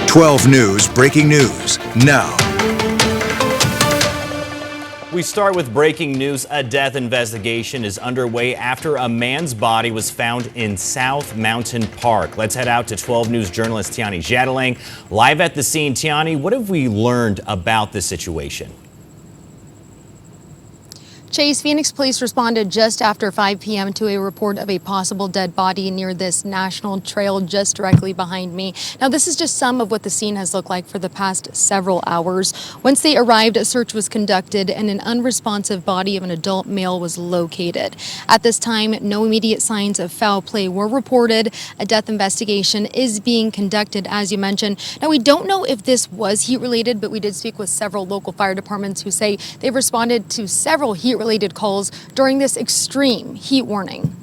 12 News breaking news now. We start with breaking news. A death investigation is underway after a man's body was found in South Mountain Park. Let's head out to 12 News journalist Tiani Jadalang live at the scene. Tiani, what have we learned about this situation? Chase, Phoenix police responded just after 5 p.m. to a report of a possible dead body near this national trail just directly behind me. Now, this is just some of what the scene has looked like for the past several hours. Once they arrived, a search was conducted and an unresponsive body of an adult male was located. At this time, no immediate signs of foul play were reported. A death investigation is being conducted, as you mentioned. Now, we don't know if this was heat-related, but we did speak with several local fire departments who say they've responded to several heat-related calls during this extreme heat warning.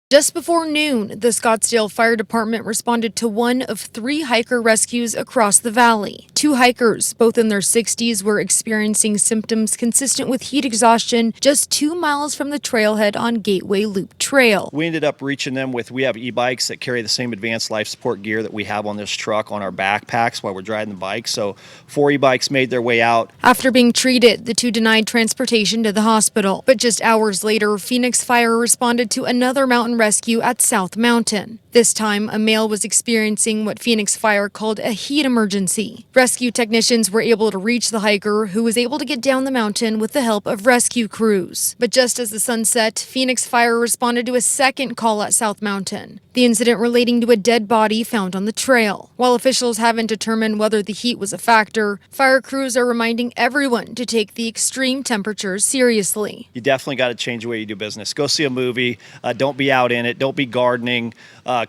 Just before noon, the Scottsdale Fire Department responded to one of 3 hiker rescues across the valley. 2 hikers, both in their 60s, were experiencing symptoms consistent with heat exhaustion just 2 miles from the trailhead on Gateway Loop Trail. We ended up reaching them we have e-bikes that carry the same advanced life support gear that we have on this truck on our backpacks while we're driving the bike. So 4 e-bikes made their way out. After being treated, the 2 denied transportation to the hospital. But just hours later, Phoenix Fire responded to another mountain rescue at South Mountain. This time, a male was experiencing what Phoenix Fire called a heat emergency. Rescue technicians were able to reach the hiker, who was able to get down the mountain with the help of rescue crews. But just as the sun set, Phoenix Fire responded to a second call at South Mountain. The incident relating to a dead body found on the trail. While officials haven't determined whether the heat was a factor, fire crews are reminding everyone to take the extreme temperatures seriously. You definitely got to change the way you do business. Go see a movie. Don't be out in it. Don't be gardening.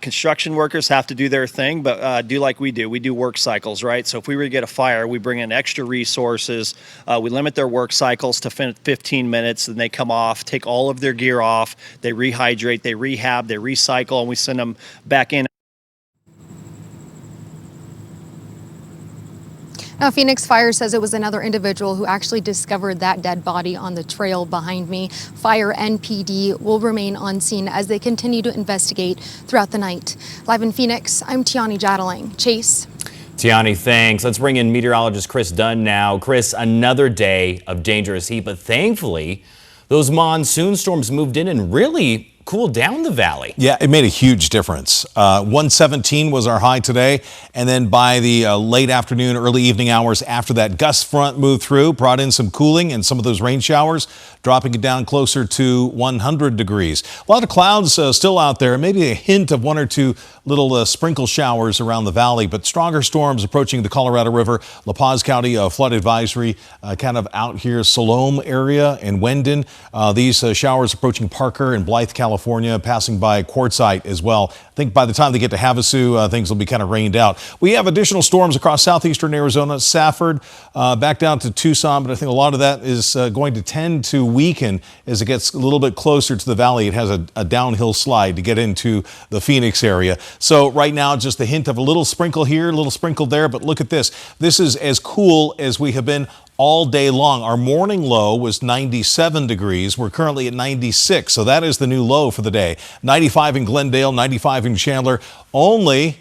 Construction workers have to do their thing, but do like we do. We do work cycles, right? So if we were to get a fire, we bring in extra resources. We limit their work cycles to 15 minutes, and they come off, take all of their gear off. They rehydrate, they rehab, they recycle, and we send them back in. Now, Phoenix Fire says it was another individual who actually discovered that dead body on the trail behind me. Fire and PD will remain on scene as they continue to investigate throughout the night. Live in Phoenix, I'm Tiani Jadalang. Chase. Tiani, thanks. Let's bring in meteorologist Chris Dunn now. Chris, another day of dangerous heat, but thankfully, those monsoon storms moved in and really cooled down the valley. Yeah, it made a huge difference. 117 was our high today, and then by the late afternoon, early evening hours after that, gust front moved through, brought in some cooling and some of those rain showers, dropping it down closer to 100 degrees. A lot of clouds still out there, maybe a hint of 1 or 2 little sprinkle showers around the valley, but stronger storms approaching the Colorado River. La Paz County flood advisory kind of out here, Salome area and Wendon. These showers approaching Parker and Blythe, California, passing by Quartzsite as well. I think by the time they get to Havasu, things will be kind of rained out. We have additional storms across southeastern Arizona, Safford, back down to Tucson, but I think a lot of that is going to tend to weaken as it gets a little bit closer to the valley. It has a downhill slide to get into the Phoenix area. So right now, just the hint of a little sprinkle here, a little sprinkle there, but look at this. This is as cool as we have been all day long. Our morning low was 97 degrees. We're currently at 96, so that is the new low for the day. 95 in Glendale, 95 in Chandler, only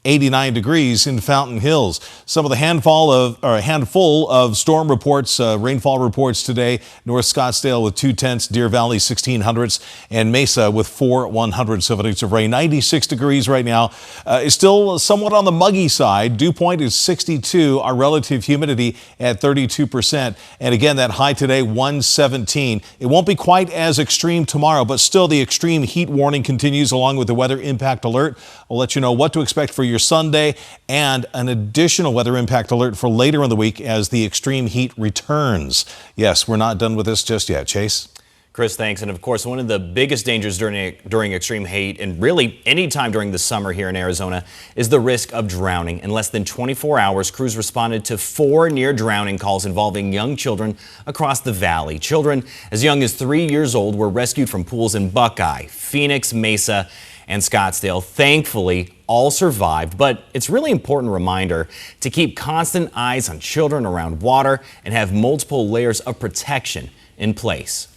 89 degrees in Fountain Hills. Some of the handful of storm reports, rainfall reports today. North Scottsdale with 2/10, Deer Valley 1600ths, and Mesa with 4 1/7 of rain. 96 degrees right now. It's still somewhat on the muggy side. Dew point is 62. Our relative humidity at 32%. And again, that high today, 117. It won't be quite as extreme tomorrow, but still the extreme heat warning continues along with the weather impact alert. We'll let you know what to expect for your Sunday and an additional weather impact alert for later in the week as the extreme heat returns. Yes, we're not done with this just yet. Chase? Chris, thanks. And of course, one of the biggest dangers during extreme heat, and really any time during the summer here in Arizona, is the risk of drowning. In less than 24 hours, crews responded to 4 near drowning calls involving young children across the valley. Children as young as 3 years old were rescued from pools in Buckeye, Phoenix, Mesa, and Scottsdale. Thankfully, all survived, but it's really important reminder to keep constant eyes on children around water and have multiple layers of protection in place.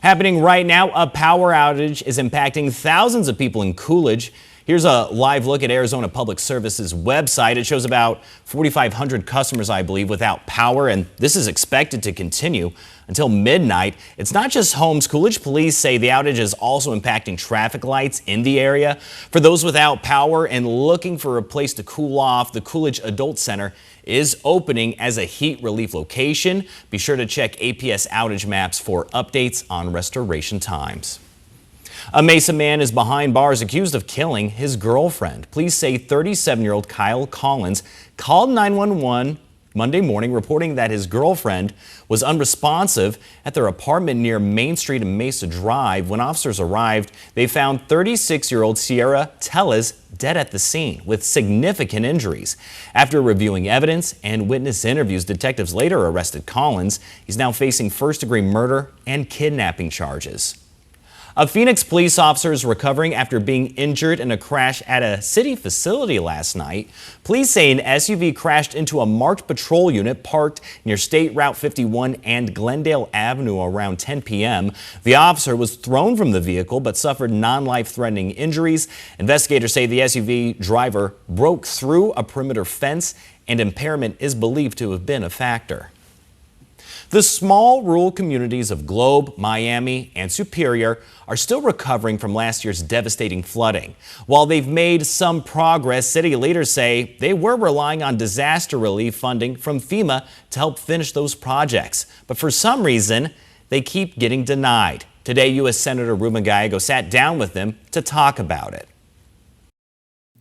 Happening right now, a power outage is impacting thousands of people in Coolidge. Here's a live look at Arizona Public Service's website. It shows about 4,500 customers, I believe, without power, and this is expected to continue until midnight. It's not just homes. Coolidge police say the outage is also impacting traffic lights in the area. For those without power and looking for a place to cool off, the Coolidge Adult Center is opening as a heat relief location. Be sure to check APS outage maps for updates on restoration times. A Mesa man is behind bars accused of killing his girlfriend. Police say 37-year-old Kyle Collins called 911 Monday morning reporting that his girlfriend was unresponsive at their apartment near Main Street and Mesa Drive. When officers arrived, they found 36-year-old Sierra Tellez dead at the scene with significant injuries. After reviewing evidence and witness interviews, detectives later arrested Collins. He's now facing first-degree murder and kidnapping charges. A Phoenix police officer is recovering after being injured in a crash at a city facility last night. Police say an SUV crashed into a marked patrol unit parked near State Route 51 and Glendale Avenue around 10 p.m. The officer was thrown from the vehicle but suffered non-life-threatening injuries. Investigators say the SUV driver broke through a perimeter fence, and impairment is believed to have been a factor. The small rural communities of Globe, Miami, and Superior are still recovering from last year's devastating flooding. While they've made some progress, city leaders say they were relying on disaster relief funding from FEMA to help finish those projects. But for some reason, they keep getting denied. Today, U.S. Senator Ruben Gallego sat down with them to talk about it.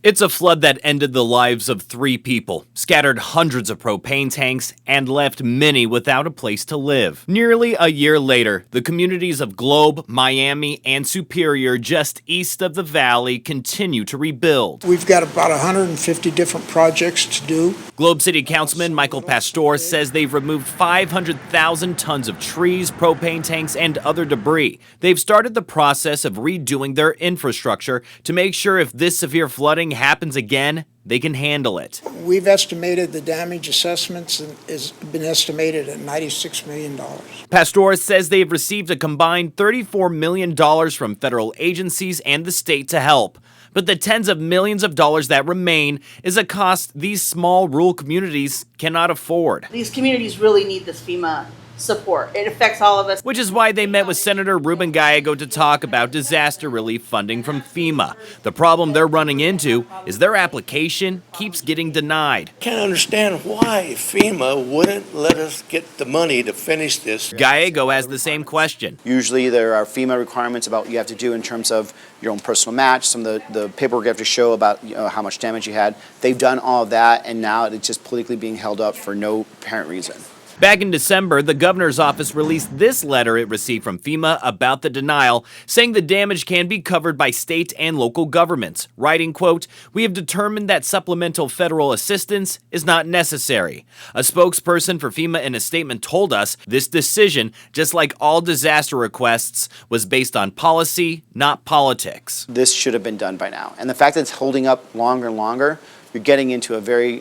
It's a flood that ended the lives of 3 people, scattered hundreds of propane tanks, and left many without a place to live. Nearly a year later, the communities of Globe, Miami, and Superior just east of the valley continue to rebuild. We've got about 150 different projects to do. Globe City Councilman Michael Pastor says they've removed 500,000 tons of trees, propane tanks, and other debris. They've started the process of redoing their infrastructure to make sure if this severe flooding happens again, they can handle it. We've estimated the damage assessments has been estimated at $96 million. Pastor says they've received a combined $34 million from federal agencies and the state to help. But the tens of millions of dollars that remain is a cost these small rural communities cannot afford. These communities really need this FEMA support. It affects all of us. Which is why they met with Senator Ruben Gallego to talk about disaster relief funding from FEMA. The problem they're running into is their application keeps getting denied. Can't understand why FEMA wouldn't let us get the money to finish this. Gallego has the same question. Usually there are FEMA requirements about what you have to do in terms of your own personal match, some of the paperwork you have to show about how much damage you had. They've done all of that, and now it's just politically being held up for no apparent reason. Back in December, the governor's office released this letter it received from FEMA about the denial, saying the damage can be covered by state and local governments, writing, quote, "We have determined that supplemental federal assistance is not necessary." A spokesperson for FEMA in a statement told us this decision, just like all disaster requests, was based on policy, not politics. This should have been done by now. And the fact that it's holding up longer and longer, you're getting into a very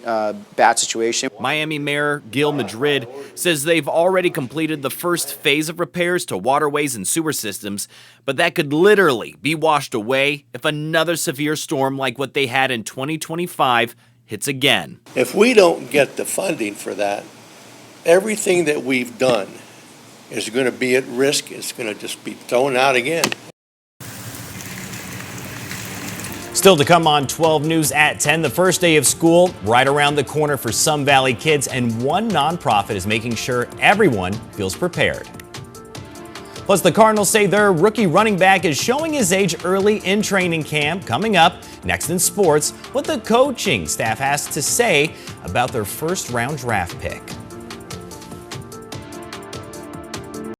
bad situation. Miami Mayor Gil Madrid says they've already completed the first phase of repairs to waterways and sewer systems, but that could literally be washed away if another severe storm like what they had in 2025 hits again. If we don't get the funding for that, everything that we've done is going to be at risk. It's going to just be thrown out again. Still to come on 12 News at 10, the first day of school right around the corner for some Valley kids, and one nonprofit is making sure everyone feels prepared. Plus, the Cardinals say their rookie running back is showing his age early in training camp. Coming up next in sports, what the coaching staff has to say about their first-round draft pick.